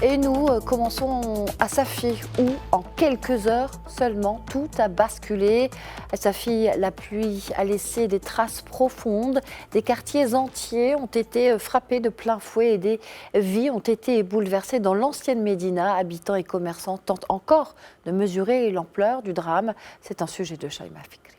Et nous commençons à Safi, où en quelques heures seulement, tout a basculé. À Safi, la pluie a laissé des traces profondes. Des quartiers entiers ont été frappés de plein fouet et des vies ont été bouleversées dans l'ancienne Médina. Habitants et commerçants tentent encore de mesurer l'ampleur du drame. C'est un sujet de Shaima Fikri.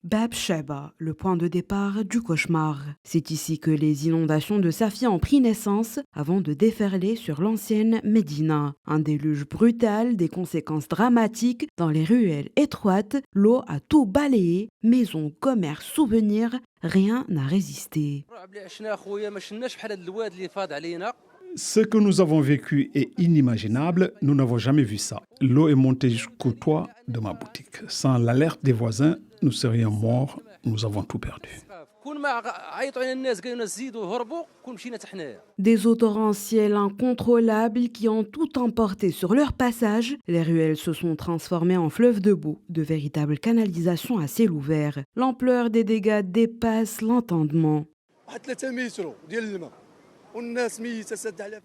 Bab Sheba, le point de départ du cauchemar. C'est ici que les inondations de Safi ont pris naissance avant de déferler sur l'ancienne Médina. Un déluge brutal, des conséquences dramatiques. Dans les ruelles étroites, l'eau a tout balayé. Maisons, commerces, souvenirs, rien n'a résisté. Ce que nous avons vécu est inimaginable, nous n'avons jamais vu ça. L'eau est montée jusqu'au toit de ma boutique. Sans l'alerte des voisins, nous serions morts, nous avons tout perdu. Des eaux torrentielles incontrôlables qui ont tout emporté sur leur passage. Les ruelles se sont transformées en fleuves de boue, de véritables canalisations à ciel ouvert. L'ampleur des dégâts dépasse l'entendement.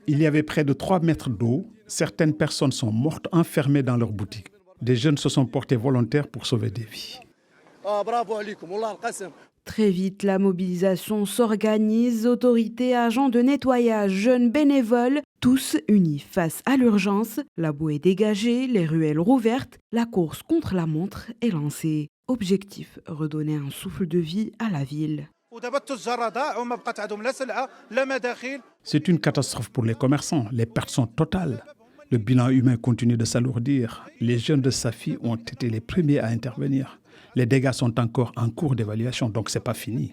Il y avait près de 3 mètres d'eau. Certaines personnes sont mortes enfermées dans leur boutique. Des jeunes se sont portés volontaires pour sauver des vies. Très vite, la mobilisation s'organise. Autorités, agents de nettoyage, jeunes bénévoles, tous unis face à l'urgence. La boue est dégagée, les ruelles rouvertes. La course contre la montre est lancée. Objectif, redonner un souffle de vie à la ville. C'est une catastrophe pour les commerçants. Les pertes sont totales. Le bilan humain continue de s'alourdir. Les jeunes de Safi ont été les premiers à intervenir. Les dégâts sont encore en cours d'évaluation, donc ce n'est pas fini.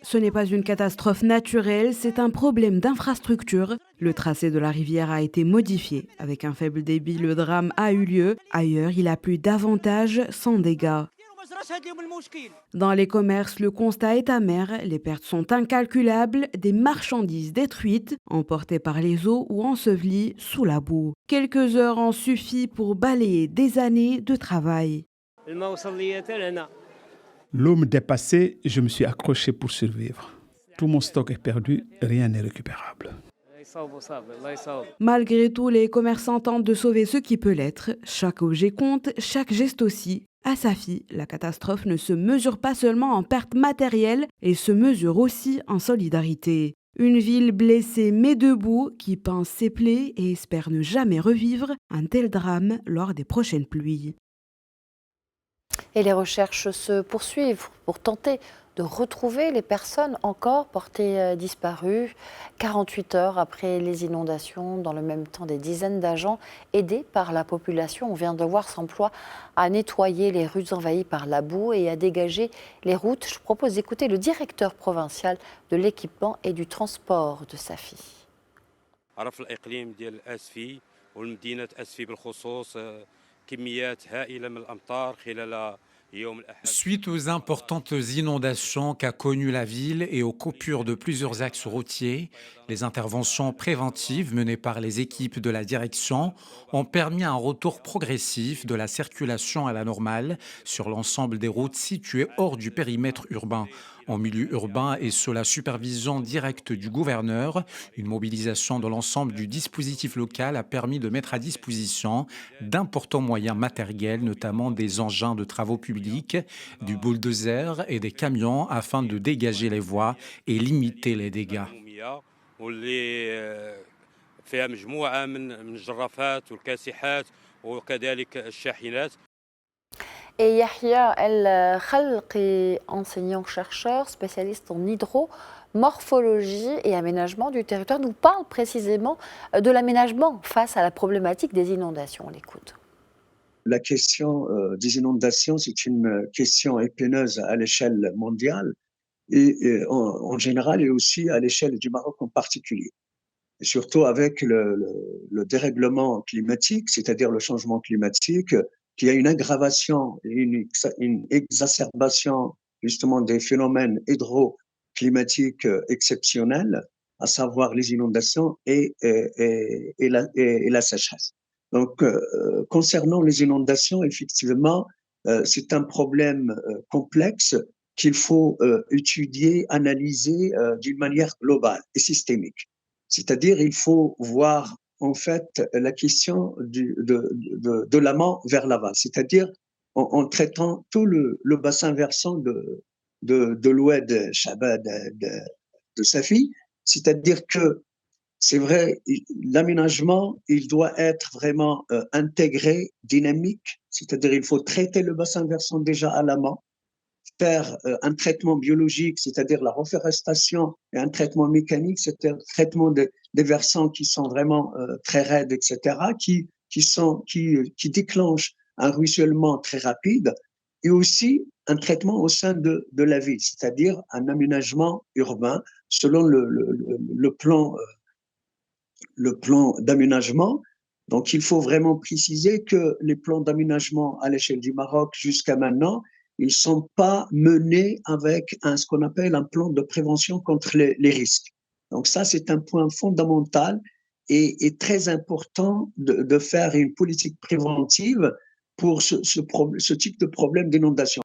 Ce n'est pas une catastrophe naturelle, c'est un problème d'infrastructure. Le tracé de la rivière a été modifié. Avec un faible débit, le drame a eu lieu. Ailleurs, il a plu davantage sans dégâts. Dans les commerces, le constat est amer. Les pertes sont incalculables. Des marchandises détruites, emportées par les eaux ou ensevelies sous la boue. Quelques heures ont suffi pour balayer des années de travail. L'eau me dépassait, je me suis accroché pour survivre. Tout mon stock est perdu, rien n'est récupérable. Malgré tout, les commerçants tentent de sauver ce qui peut l'être. Chaque objet compte, chaque geste aussi. À Safi, la catastrophe ne se mesure pas seulement en pertes matérielles, elle se mesure aussi en solidarité. Une ville blessée mais debout, qui pense ses plaies et espère ne jamais revivre un tel drame lors des prochaines pluies. Et les recherches se poursuivent pour tenter de retrouver les personnes encore portées disparues. 48 heures après les inondations, dans le même temps, des dizaines d'agents aidés par la population, on vient de voir, s'emploient à nettoyer les rues envahies par la boue et à dégager les routes. Je propose d'écouter le directeur provincial de l'équipement et du transport de Safi. Suite aux importantes inondations qu'a connues la ville et aux coupures de plusieurs axes routiers, les interventions préventives menées par les équipes de la direction ont permis un retour progressif de la circulation à la normale sur l'ensemble des routes situées hors du périmètre urbain. En milieu urbain et sous la supervision directe du gouverneur, une mobilisation de l'ensemble du dispositif local a permis de mettre à disposition d'importants moyens matériels, notamment des engins de travaux publics, du bulldozer et des camions afin de dégager les voies et limiter les dégâts. Et Yahya El Khalqi, enseignant-chercheur, spécialiste en hydromorphologie et aménagement du territoire, nous parle précisément de l'aménagement face à la problématique des inondations. On l'écoute. La question des inondations, c'est une question épineuse à l'échelle mondiale et en général et aussi à l'échelle du Maroc en particulier. Et surtout avec le dérèglement climatique, c'est-à-dire le changement climatique, qui a une aggravation et une exacerbation justement des phénomènes hydroclimatiques exceptionnels, à savoir les inondations et la sécheresse. Donc, concernant les inondations, effectivement, c'est un problème complexe qu'il faut étudier, analyser d'une manière globale et systémique. C'est-à-dire, il faut voir en fait la question de l'amont vers l'aval, c'est-à-dire en traitant tout le bassin versant de l'oued Chabad de Safi, c'est-à-dire que c'est vrai, l'aménagement, il doit être vraiment intégré, dynamique, c'est-à-dire il faut traiter le bassin versant déjà à l'amont, faire un traitement biologique, c'est-à-dire la reforestation, et un traitement mécanique, c'est-à-dire le traitement des versants qui sont vraiment très raides, etc., qui déclenchent un ruissellement très rapide, et aussi un traitement au sein de la ville, c'est-à-dire un aménagement urbain selon le plan d'aménagement. Donc, il faut vraiment préciser que les plans d'aménagement à l'échelle du Maroc jusqu'à maintenant, ils ne sont pas menés avec ce qu'on appelle un plan de prévention contre les risques. Donc, ça, c'est un point fondamental et très important de faire une politique préventive pour ce type de problème d'inondation.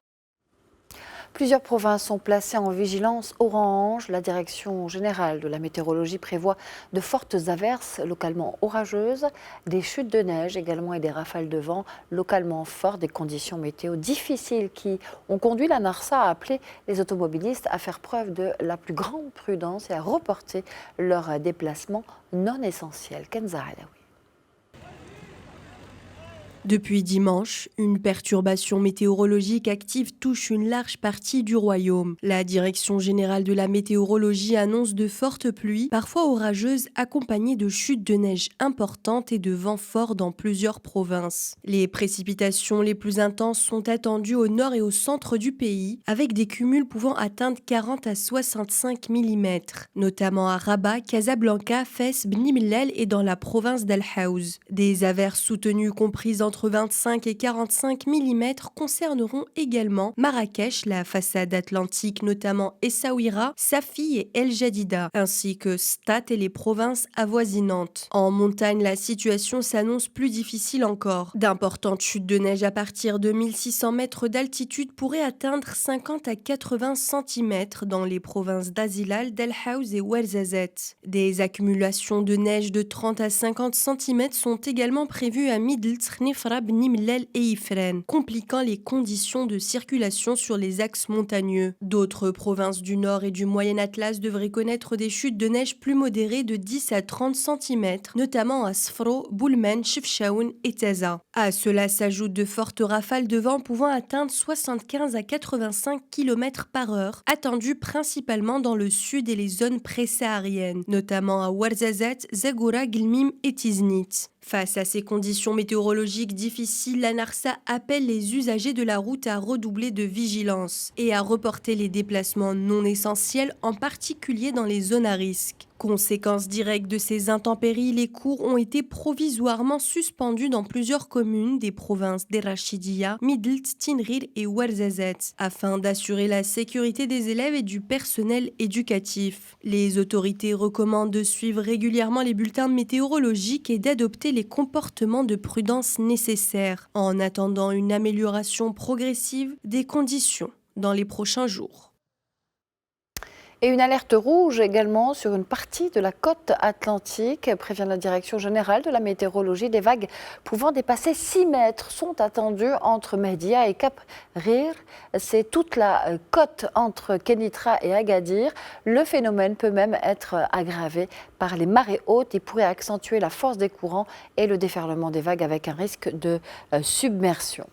Plusieurs provinces sont placées en vigilance orange. La direction générale de la météorologie prévoit de fortes averses localement orageuses, des chutes de neige également et des rafales de vent localement fortes, des conditions météo difficiles qui ont conduit la NARSA à appeler les automobilistes à faire preuve de la plus grande prudence et à reporter leurs déplacements non essentiels. Kenza Alaoui. Depuis dimanche, une perturbation météorologique active touche une large partie du royaume. La Direction générale de la météorologie annonce de fortes pluies, parfois orageuses, accompagnées de chutes de neige importantes et de vents forts dans plusieurs provinces. Les précipitations les plus intenses sont attendues au nord et au centre du pays, avec des cumuls pouvant atteindre 40 à 65 mm, notamment à Rabat, Casablanca, Fès, Bni Mellal et dans la province d'Al Haouz. Des averses soutenues comprises entre 25 et 45 mm concerneront également Marrakech, la façade atlantique, notamment Essaouira, Safi et El Jadida, ainsi que Stat et les provinces avoisinantes. En montagne, la situation s'annonce plus difficile encore. D'importantes chutes de neige à partir de 1600 mètres d'altitude pourraient atteindre 50 à 80 cm dans les provinces d'Azilal, d'El Haouz et Ouarzazate. Des accumulations de neige de 30 à 50 cm sont également prévues à Midelt, Nifra, Bni Mellal et Ifrane, compliquant les conditions de circulation sur les axes montagneux. D'autres provinces du Nord et du Moyen Atlas devraient connaître des chutes de neige plus modérées de 10 à 30 cm, notamment à Sfro, Boulmen, Chefchaouen et Taza. À cela s'ajoutent de fortes rafales de vent pouvant atteindre 75 à 85 km/h, attendues principalement dans le sud et les zones pré-sahariennes, notamment à Ouarzazate, Zagoura, Guilmim et Tiznit. Face à ces conditions météorologiques difficiles, la NARSA appelle les usagers de la route à redoubler de vigilance et à reporter les déplacements non essentiels, en particulier dans les zones à risque. Conséquence directe de ces intempéries, les cours ont été provisoirement suspendus dans plusieurs communes des provinces d'Erachidia, Midelt, Tinrir et Ouarzazate, afin d'assurer la sécurité des élèves et du personnel éducatif. Les autorités recommandent de suivre régulièrement les bulletins météorologiques et d'adopter les comportements de prudence nécessaires, en attendant une amélioration progressive des conditions dans les prochains jours. Et une alerte rouge également sur une partie de la côte atlantique, prévient la Direction générale de la météorologie. Des vagues pouvant dépasser 6 mètres sont attendues entre Mehdia et Cap Rir. C'est toute la côte entre Kenitra et Agadir. Le phénomène peut même être aggravé par les marées hautes et pourrait accentuer la force des courants et le déferlement des vagues avec un risque de submersion.